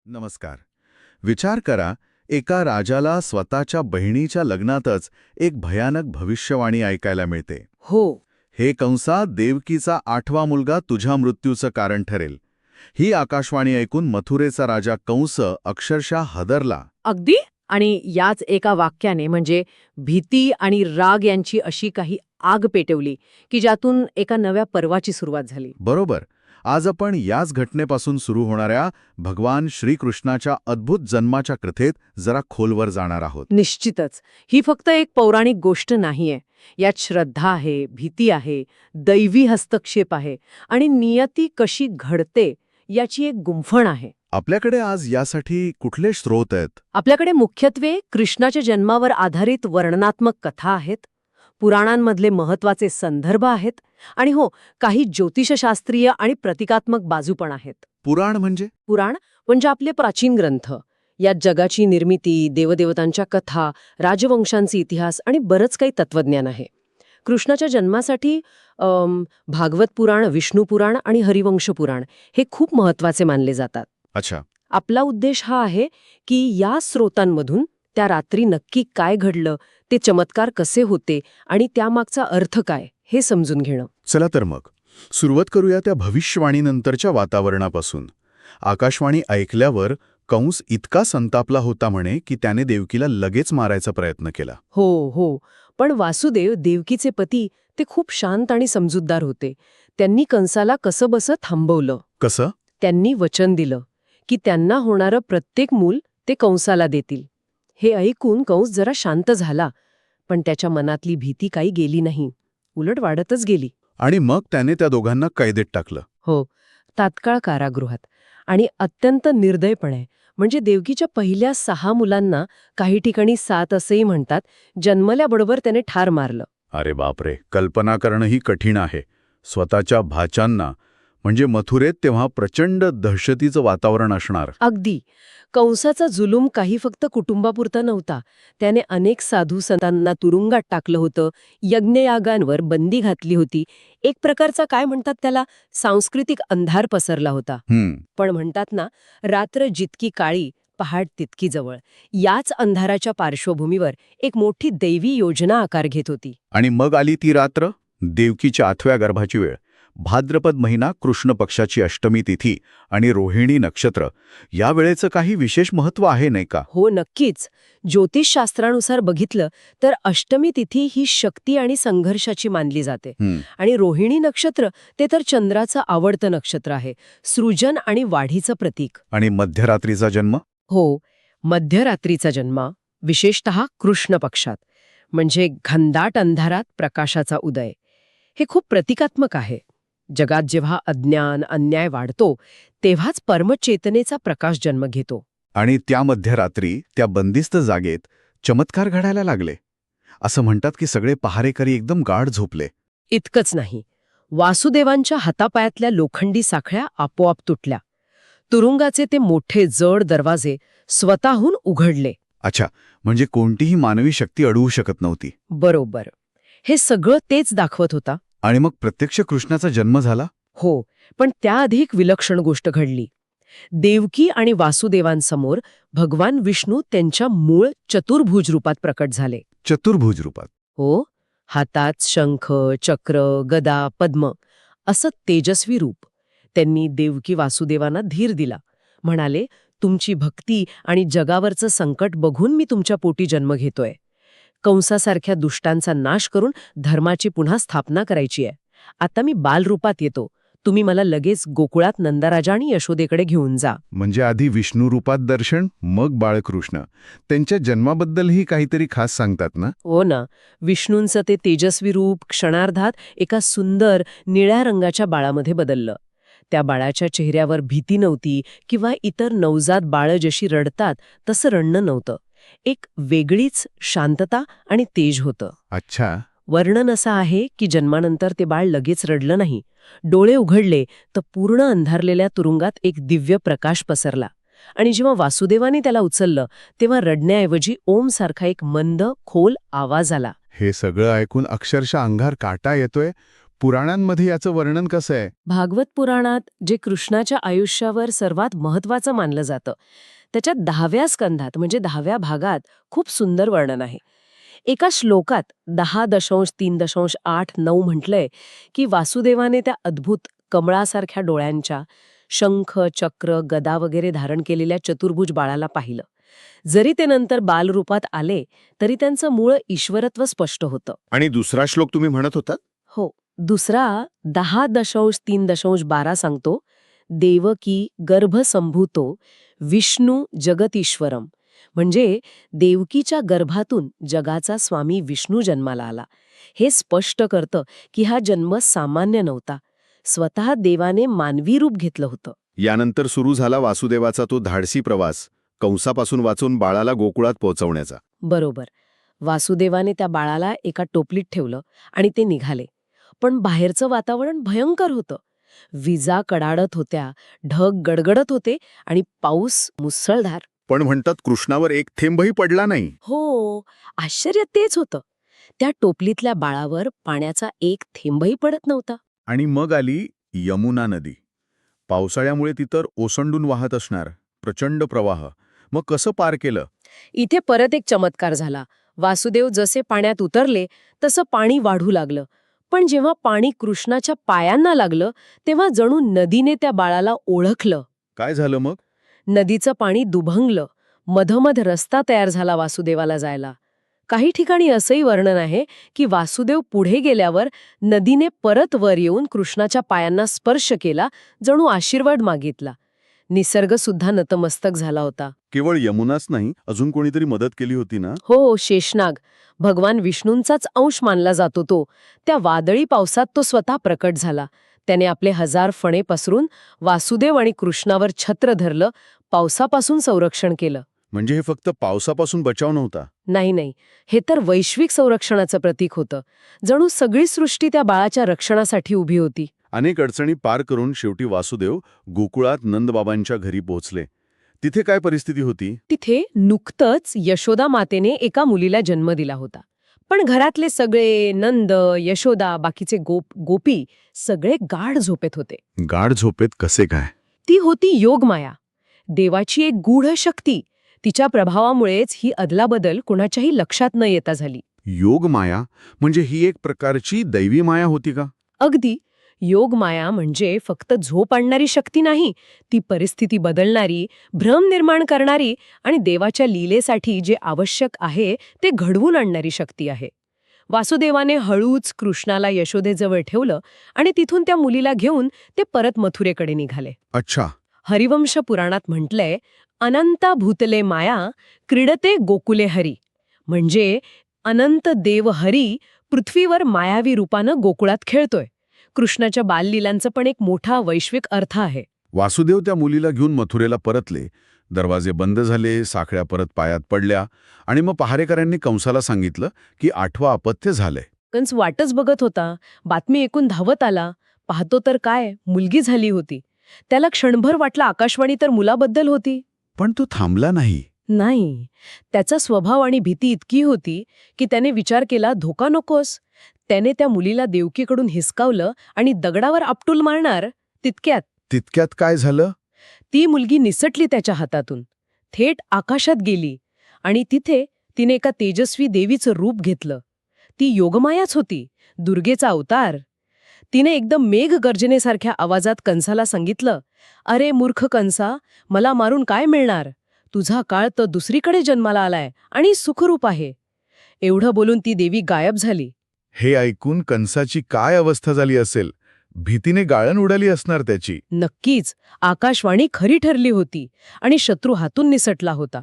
नमस्कार. विचार करा, एका राजाला स्वतःच्या बहिणीच्या लग्नातच एक भयानक भविष्यवाणी ऐकायला मिळते. हो. हे कंसा देवकीचा 8वा मुलगा तुझ्या मृत्यूचं कारण ठरेल. ही आकाशवाणी ऐकून मथुरेचा राजा कंस अक्षरशः हादरला. अगदी. आणि याच एका वाक्याने म्हणजे भीती आणि राग यांची अशी काही आग पेटवली की ज्यातून एका नव्या पर्वाची सुरुवात झाली. बरोबर. आज आपण याच घटनेपासून सुरू होणाऱ्या भगवान श्रीकृष्णाच्या अद्भुत जन्माच्या कथेत जरा खोलवर जाणार आहोत. निश्चितच. ही फक्त एक पौराणिक गोष्ट नाहीये. यात श्रद्धा आहे, भीती आहे, दैवी हस्तक्षेप आहे आणि नियती कशी घडते याची एक गुंफण आहे. आपल्याकडे आज यासाठी कुठले स्रोत आहेत? आपल्याकडे मुख्यत्वे कृष्णाच्या जन्मावर आधारित वर्णनात्मक कथा आहेत, पुराणांमधले महत्वाचे संदर्भ आहेत आणि हो, काही ज्योतिषशास्त्रीय आणि प्रतिकात्मक बाजू पण आहेत. पुराण म्हणजे? पुराण म्हणजे आपले प्राचीन ग्रंथ. यात जगाची निर्मिती, देवदेवतांच्या कथा, राजवंशांचे इतिहास आणि बरंच काही तत्वज्ञान आहे. कृष्णाच्या जन्मासाठी भागवत पुराण, विष्णू पुराण आणि हरिवंश पुराण हे खूप महत्वाचे मानले जातात. अच्छा. आपला उद्देश हा आहे की या स्रोतांमधून त्या रात्री नक्की काय घडलं, ते चमत्कार कसे होते आणि त्यामागचा अर्थ काय हे समजून घेणं. चला तर मग सुरुवात करूया त्या भविष्यवाणीनंतरच्या वातावरणापासून. आकाशवाणी ऐकल्यावर कंस इतका संतापला होता म्हणे की त्याने देवकीला लगेच मारायचा प्रयत्न केला. हो. पण वासुदेव, देवकीचे पती, ते खूप शांत आणि समजूतदार होते. त्यांनी कंसाला कसंबसं थांबवलं. कसं? त्यांनी वचन दिलं की त्यांना होणारं प्रत्येक मूल ते कंसाला देतील. हे ऐकून कंस जरा शांत झाला, पण त्याच्या मनातली भीती काही गेली नाही, उलट वाढतच गेली. आणि मग त्याने त्या दोघांना कैदेत टाकलं. हो, तात्काळ कारागृहात. आणि अत्यंत निर्दयपणे, म्हणजे देवकीच्या पहिल्या 6 मुलांना, काही ठिकाणी 7 असेही म्हणतात, जन्मल्याबरोबर त्याने ठार मारलं. अरे बापरे, कल्पना करणंही कठीण आहे. स्वतःच्या भाच्यांना, म्हणजे मथुरेत तेव्हा प्रचंड दहशतीचं वातावरण असणार. अगदी. कंसाचा जुलूम काही फक्त कुटुंबापुरता नव्हता. त्याने अनेक साधू संतांना तुरुंगात टाकलं होतं, यज्ञयागांवर बंदी घातली होती. एक प्रकारचा काय म्हणतात त्याला, सांस्कृतिक अंधार पसरला होता. पण म्हणतात ना, रात्र जितकी काळी, पहाट तितकी जवळ. याच अंधाराच्या पार्श्वभूमीवर एक मोठी दैवी योजना आकार घेत होती. आणि मग आली ती रात्र, देवकीच्या 8व्या गर्भाची वेळ. भाद्रपद महिना, कृष्ण पक्षाची अष्टमी तिथी आणि रोहिणी नक्षत्र. या वेळेचं काही विशेष महत्त्व आहे नाही का? हो, नक्कीच. ज्योतिषशास्त्रानुसार बघितलं तर अष्टमी तिथी ही शक्ती आणि संघर्षाची मानली जाते. आणि रोहिणी नक्षत्र ते तर चंद्राचं आवडतं नक्षत्र आहे, सृजन आणि वाढीचं प्रतीक. आणि मध्यरात्रीचा जन्म? हो, मध्यरात्रीचा जन्म, विशेषतः कृष्ण पक्षात, म्हणजे घनदाट अंधारात प्रकाशाचा उदय. हे खूप प्रतिकात्मक आहे. जगात जेव्हा अज्ञान, अन्याय वाढतो, तेव्हाच परमचेतनेचा प्रकाश जन्म घेतो. आणि त्या मध्यरात्री, त्या बंदिस्त जागेत चमत्कार घडायला लागले. असं म्हणतात की सगळे पहारेकरी एकदम गाढ झोपले. इतकंच नाही, वासुदेवांच्या हातापायातल्या लोखंडी साखळ्या आपोआप तुटल्या. तुरुंगाचे ते मोठे जड दरवाजे स्वतःहून उघडले. अच्छा, म्हणजे कोणतीही मानवी शक्ती अडवू शकत नव्हती. बरोबर. हे सगळं तेच दाखवत होता. आणि मग प्रत्यक्ष कृष्णाचा जन्म झाला? हो, पण त्याआधी एक विलक्षण गोष्ट घडली. देवकी आणि वासुदेवांसमोर भगवान विष्णू त्यांच्या मूळ चतुर्भुज रूपात प्रकट झाले. चतुर्भुज रूपात? हो, हातात शंख, चक्र, गदा, पद्म असं तेजस्वी रूप. त्यांनी देवकी वासुदेवांना धीर दिला. म्हणाले, तुमची भक्ती आणि जगावरचं संकट बघून मी तुमच्या पोटी जन्म घेतोय. कंसासारख्या दुष्टांचा नाश करून धर्माची पुन्हा स्थापना करायची आहे. आता मी बालरूपात येतो. तुम्ही मला लगेच गोकुळात नंदराजा आणि यशोदेकडे घेऊन जा. म्हणजे आधी विष्णू रूपात दर्शन, मग बाळकृष्ण. त्यांच्या जन्माबद्दलही काहीतरी खास सांगतात ना? हो ना. विष्णूंचं ते तेजस्वी रूप क्षणार्धात एका सुंदर निळ्या रंगाच्या बाळामध्ये बदललं. त्या बाळाच्या चेहऱ्यावर भीती नव्हती किंवा इतर नवजात बाळं जशी रडतात तसं रडणं नव्हतं. एक वेगळीच शांतता आणि तेज होतं. अच्छा. वर्णन असं आहे की जन्मानंतर ते बाळ लगेच रडलं नाही. डोळे उघडले तर पूर्ण अंधारलेल्या तुरुंगात एक दिव्य प्रकाश पसरला. आणि जेव्हा वासुदेवाने त्याला उचललं तेव्हा रडण्याऐवजी ओम सारखा एक मंद, खोल आवाज आला. हे सगळं ऐकून अक्षरशः अंगावर काटा येतोय. पुराणांमध्ये याचं वर्णन कसं आहे? भागवत पुराणात जे कृष्णाच्या आयुष्यावर सर्वात महत्वाचं मानलं जातं त्याच्यात 10व्या स्कंधात म्हणजे 10व्या भागात खूप सुंदर वर्णन आहे. एका श्लोकात 10.3.8.9 म्हटलंय की वासुदेवाने त्या अद्भुत कमळासारख्या डोळ्यांच्या शंख चक्र गदा वगैरे धारण केलेल्या चतुर्भुज बाळाला पाहिलं. जरी ते नंतर बालरूपात आले तरी त्यांचं मूळ ईश्वरत्व स्पष्ट होतं. आणि दुसरा श्लोक तुम्ही म्हणत होतात? हो, दुसरा 10.3.12 सांगतो, देवकी गर्भसंभूतो विष्णू जगतीश्वरम, म्हणजे देवकीच्या गर्भातून जगाचा स्वामी विष्णू जन्माला आला. हे स्पष्ट करतं की हा जन्म सामान्य नव्हता. स्वतः देवाने मानवी रूप घेतलं होतं. यानंतर सुरू झाला वासुदेवाचा तो धाडसी प्रवास, कंसापासून वाचून बाळाला गोकुळात पोहोचवण्याचा. बरोबर. वासुदेवाने त्या बाळाला एका टोपलीत ठेवलं आणि ते निघाले. पण बाहेरचं वातावरण भयंकर होतं. विजा कडाडत होत्या, ढग गडगडत होते आणि पाऊस मुसळधार. पण म्हणतात कृष्णावर एक थेंबही पडला नाही. हो, आश्चर्य तेच होतं. त्या टोपलीतल्या बाळावर पाण्याचा एक थेंबही पडत नव्हता. आणि मग आली यमुना नदी. पावसाळ्यामुळे ती तर ओसंडून वाहत असणार, प्रचंड प्रवाह. मग कसं पार केलं? इथे परत एक चमत्कार झाला. वासुदेव जसे पाण्यात उतरले तसं पाणी वाढू लागलं. पण जेव्हा पाणी कृष्णाच्या पायांना लागलं तेव्हा जणू नदीने त्या बाळाला ओळखलं. काय झालं मग? नदीचं पाणी दुभंगलं. मधोमध रस्ता तयार झाला वासुदेवाला जायला. काही ठिकाणी असंही वर्णन आहे की वासुदेव पुढे गेल्यावर नदीने परत वर येऊन कृष्णाच्या पायांना स्पर्श केला, जणू आशीर्वाद मागितला. निसर्ग सुद्धा नतमस्तक झाला होता. केवळ यमुनाच नाही, अजून कोणीतरी मदत केली होती ना? हो, शेषनाग. भगवान विष्णूंचाच अंश मानला जातो तो. त्या वादळी पावसात तो स्वतः प्रकट झाला. त्याने आपले 1000 फणे पसरून वासुदेव आणि कृष्णावर छत्र धरलं, पावसापासून संरक्षण केलं. म्हणजे हे फक्त पावसापासून बचाव नव्हता? नाही, हे तर वैश्विक संरक्षणाचं प्रतीक होतं. जणू सगळी सृष्टी त्या बाळाच्या रक्षणासाठी उभी होती. अनेक अडचणी पार करून शेवटी वासुदेव गोकुळात नंदबाबांच्या घरी पोहोचले. तिथे काय परिस्थिती होती? तिथे नुकतंच यशोदा मातेने एका मुलीला जन्म दिला होता. पण घरातले सगळे नंद, यशोदा, बाकीचे गोपी सगळे गाढ झोपेत होते. गाढ झोपेत कसे काय? ती होती योगमाया, देवाची एक गूढ शक्ती. तिच्या प्रभावामुळेच ही अदलाबदल कुणाच्याही लक्षात न येता झाली. योग माया म्हणजे ही एक प्रकारची दैवी माया होती का? अगदी. योगमाया म्हणजे फक्त झोप आणणारी शक्ती नाही, ती परिस्थिती बदलणारी, भ्रम निर्माण करणारी आणि देवाच्या लीलेसाठी जे आवश्यक आहे ते घडवून आणणारी शक्ती आहे. वासुदेवाने हळूच कृष्णाला यशोदेजवळ ठेवलं आणि तिथून त्या मुलीला घेऊन ते परत मथुरेकडे निघाले. अच्छा. हरिवंश पुराणात म्हटलंय, अनंता भूतले माया क्रीडते गोकुले हरी, म्हणजे अनंत देव हरी पृथ्वीवर मायावी रूपानं गोकुळात खेळतोय. कृष्णाच्या बाललीलांचं पण एक मोठा वैश्विक अर्थ आहे. वासुदेव त्या मुलीला घेऊन मथुरेला परतले. दरवाजे बंद झाले, साखळ्या परत पायात पडल्या आणि मग पहारेकऱ्यांनी कंसाला सांगितलं की 8वं अपत्य झालंय. कंस वाटच बघत होता. बातमी ऐकून धावत आला. पाहतो तर काय, मुलगी झाली होती. त्याला क्षणभर वाटलं आकाशवाणी तर मुलाबद्दल होती. पण तो थांबला नाही. नाही, त्याचा स्वभाव आणि भीती इतकी होती की त्याने विचार केला, धोका नकोस. त्याने त्या मुलीला देवकीकडून हिसकावलं आणि दगडावर आपटूल मारणार तितक्यात काय झालं? ती मुलगी निसटली त्याच्या हातातून, थेट आकाशात गेली आणि तिथे तिने एका तेजस्वी देवीचं रूप घेतलं. ती योगमायाच होती, दुर्गेचा अवतार. तिने एकदम मेघ गर्जनेसारख्या आवाजात कंसाला सांगितलं, अरे मूर्ख कंसा, मला मारून काय मिळणार? तुझा काळ तर दुसरीकडे जन्माला आलाय आणि सुखरूप आहे. एवढं बोलून ती देवी गायब झाली. हे ऐकून कंसाची काय अवस्था झाली असेल? भीतीने गाळण उडाली असणार त्याची. नक्कीच. आकाशवाणी खरी ठरली होती आणि शत्रू हातून निसटला होता.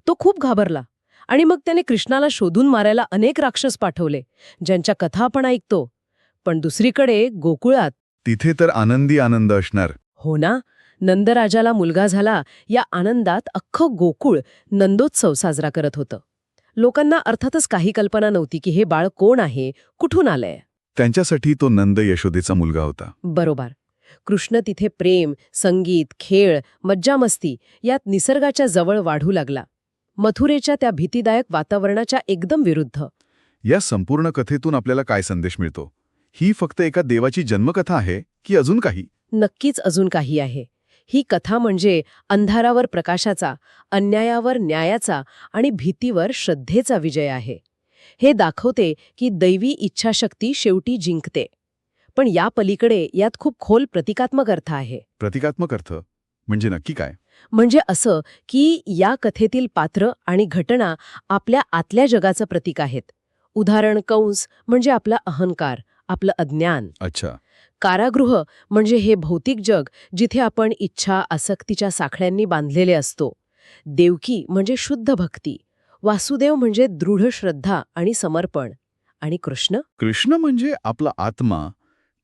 तो खूप घाबरला आणि मग त्याने कृष्णाला शोधून मारायला अनेक राक्षस पाठवले, ज्यांच्या कथा आपण ऐकतो. पण दुसरीकडे गोकुळात तिथे तर आनंदी आनंद असणार. हो ना, नंदराजाला मुलगा झाला या आनंदात अख्खं गोकुळ नंदोत्सव साजरा करत होतं. लोकांना अर्थातच काही कल्पना नव्हती की हे बाळ कोण आहे, कुठून आलंय. त्यांच्यासाठी तो नंद यशोदेचा मुलगा होता. बरोबर. कृष्ण तिथे प्रेम, संगीत, खेळ, मज्जामस्ती यात निसर्गाच्या जवळ वाढू लागला. मथुरेच्या त्या भीतीदायक वातावरणाच्या एकदम विरुद्ध. या संपूर्ण कथेतून आपल्याला काय संदेश मिळतो? ही फक्त एका देवाची जन्मकथा आहे की अजून काही? नक्कीच अजून काही आहे. ही कथा म्हणजे अंधारावर प्रकाशाचा, अन्यायावर न्यायाचा आणि भीतीवर श्रद्धेचा विजय आहे. हे दाखवते की दैवी इच्छाशक्ती शेवटी जिंकते. पण या पलीकडे यात खूप खोल प्रतिकात्मक अर्थ आहे. प्रतिकात्मक अर्थ म्हणजे नक्की काय? म्हणजे असं की या कथेतील पात्र आणि घटना आपल्या आतल्या जगाचं प्रतीक आहेत. उदाहरण कंस म्हणजे आपला अहंकार, आपलं अज्ञान. अच्छा. कारागृह म्हणजे हे भौतिक जग जिथे आपण इच्छा आसक्तीच्या साखळ्यांनी बांधलेले असतो. देवकी म्हणजे शुद्ध भक्ती. वासुदेव म्हणजे दृढ श्रद्धा आणि समर्पण. आणि कृष्ण? कृष्ण म्हणजे आपला आत्मा,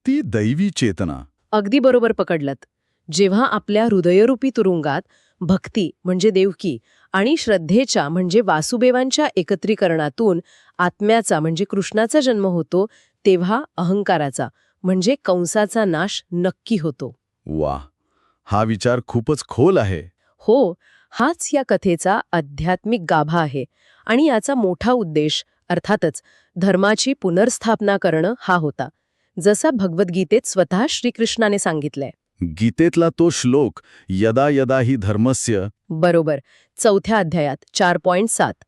ती दैवी चेतना. अगदी बरोबर पकडलत. जेव्हा आपल्या हृदयरूपी तुरुंगात भक्ती म्हणजे देवकी आणि श्रद्धेच्या म्हणजे वासुदेवांच्या एकत्रीकरणातून आत्म्याचा म्हणजे कृष्णाचा जन्म होतो, तेव्हा अहंकाराचा म्हणजे कंसाचा नाश नक्की होतो. वा, हा विचार खूपच खोल आहे. हो, हाच या कथेचा आध्यात्मिक गाभा आहे. आणि याचा मोठा उद्देश अर्थातच धर्माची पुनर्स्थापना करणं हा होता, जसा भगवद्गीतेत स्वतः श्रीकृष्णाने सांगितलंय. गीतेतला तो श्लोक यदा यदा हि धर्मस्य. बरोबर, 4थ्या अध्यायात 4.7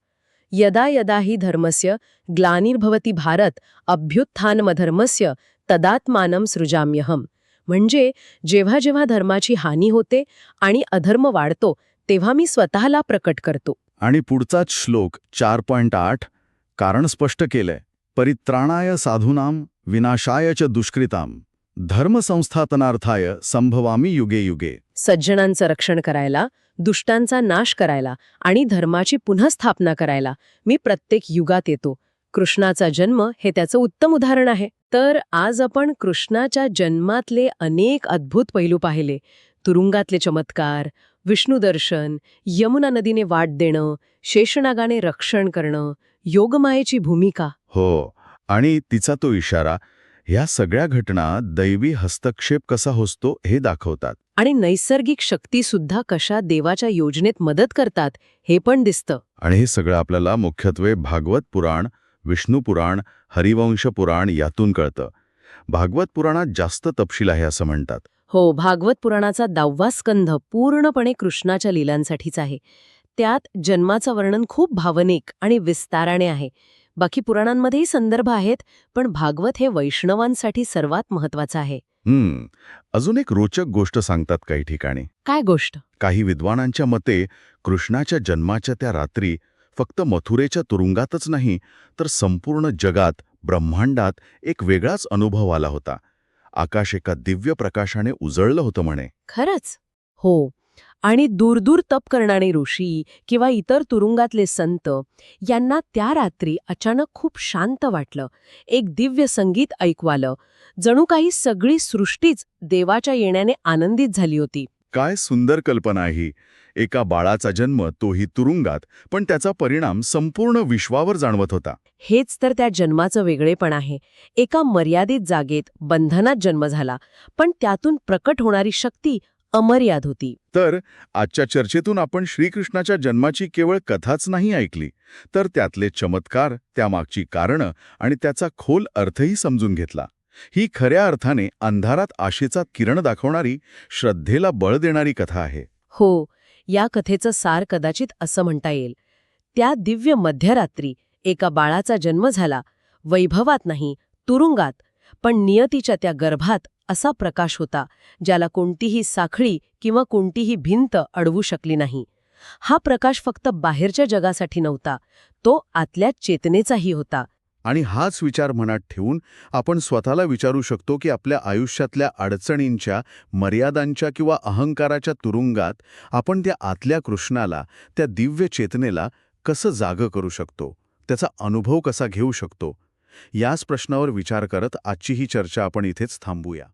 यदा यदा हि धर्मस्य ग्लानिर्भवति भारत अभ्युत्थानमधर्मस्य तदात्मानं सृजाम्यहम. म्हणजे जेव्हा जेव्हा धर्माची हानी होते आणि अधर्म वाढतो तेव्हा मी स्वतःला प्रकट करतो. आणि पुढचाच श्लोक 4.8 कारण स्पष्ट केलंय. परित्राणाय साधूनाम विनाशाय च दुष्कृताम धर्मसंस्थापनार्थाय संभवामी युगे युगे. सज्जनांचं रक्षण करायला, दुष्टांचा नाश करायला आणि धर्माची पुन्हा स्थापना करायला मी प्रत्येक युगात येतो. कृष्णाचा जन्म हे त्याचं उत्तम उदाहरण आहे. तर आज आपण कृष्णाच्या जन्मातले अनेक अद्भुत पैलू पाहिले. तुरुंगातले चमत्कार, विष्णुदर्शन, यमुना नदीने वाट देणं, शेषनागाने रक्षण करणं, योगमायेची भूमिका. हो, आणि तिचा तो इशारा. ह्या सगळ्या घटना दैवी हस्तक्षेप कसा होतो हे दाखवतात. आणि नैसर्गिक शक्तीसुद्धा कशा देवाच्या योजनेत मदत करतात हे पण दिसतं. आणि हे सगळं आपल्याला मुख्यत्वे भागवत पुराण, विष्णू पुराण, हरिवंश पुराण यातून कळतं. भागवत पुराणात जास्त तपशील आहे असं म्हणतात. हो, भागवत पुराणाचा 10वा स्कंध पूर्णपणे कृष्णाच्या लीलांसाठीच आहे. त्यात जन्माचं वर्णन खूप भावनिक आणि विस्ताराने आहे. बाकी पुराणांमध्येही संदर्भ आहेत, पण भागवत हे वैष्णवांसाठी सर्वात महत्वाचं आहे. अजून एक रोचक गोष्ट सांगतात काही ठिकाणी. काय गोष्ट? काही विद्वानांच्या मते कृष्णाच्या जन्माच्या त्या रात्री फक्त मथुरेच्या तुरुंगातच नाही, तर संपूर्ण जगात, ब्रह्मांडात एक वेगळाच अनुभव आला होता. आकाश एका दिव्य प्रकाशाने उजळलं होतं म्हणे. खरंच? हो. आणि दूरदूर तप करणारे ऋषी किंवा इतर तुरुंगातले संत यांना त्या रात्री अचानक खूप शांत वाटलं. एक दिव्य संगीत ऐकू आलं. जणू काही सगळी सृष्टीच देवाच्या येण्याने आनंदित झाली होती. काय सुंदर कल्पना आहे ही. एका बाळाचा जन्म, तोही तुरुंगात, पण त्याचा परिणाम संपूर्ण विश्वावर जाणवत होता. हेच तर त्या जन्माचं वेगळेपण आहे. एका मर्यादित जागेत बंधनात जन्म झाला, पण त्यातून प्रकट होणारी शक्ती अमर्याद होती. तर आजच्या चर्चेतून आपण श्रीकृष्णाच्या जन्माची केवळ कथाच नाही ऐकली, तर त्यातले चमत्कार, त्यामागची कारणं आणि त्याचा खोल अर्थही समजून घेतला. ही खऱ्या अर्थाने अंधारात आशेचा किरण दाखवणारी, श्रद्धेला बळ देणारी कथा आहे. हो, या कथेचं सार कदाचित असं म्हणता येईल. त्या दिव्य मध्यरात्री एका बाळाचा जन्म झाला, वैभवात नाही, तुरुंगात, पण नियतीच्या त्या गर्भात असा प्रकाश होता, ज्याला कोणतीही साखळी किंवा कोणतीही भिंत अडवू शकली नाही. हा प्रकाश फक्त बाहेरच्या जगासाठी नव्हता, तो आतल्या चेतनेचाही होता. आणि हाच विचार मनात ठेवून आपण स्वतःला विचारू शकतो की आपल्या आयुष्यातल्या अडचणींच्या, मर्यादांच्या किंवा अहंकाराच्या तुरुंगात आपण त्या आतल्या कृष्णाला, त्या दिव्य चेतनेला कसं जागं करू शकतो, त्याचा अनुभव कसा घेऊ शकतो. याच प्रश्नावर विचार करत आजची ही चर्चा आपण इथेच थांबूया.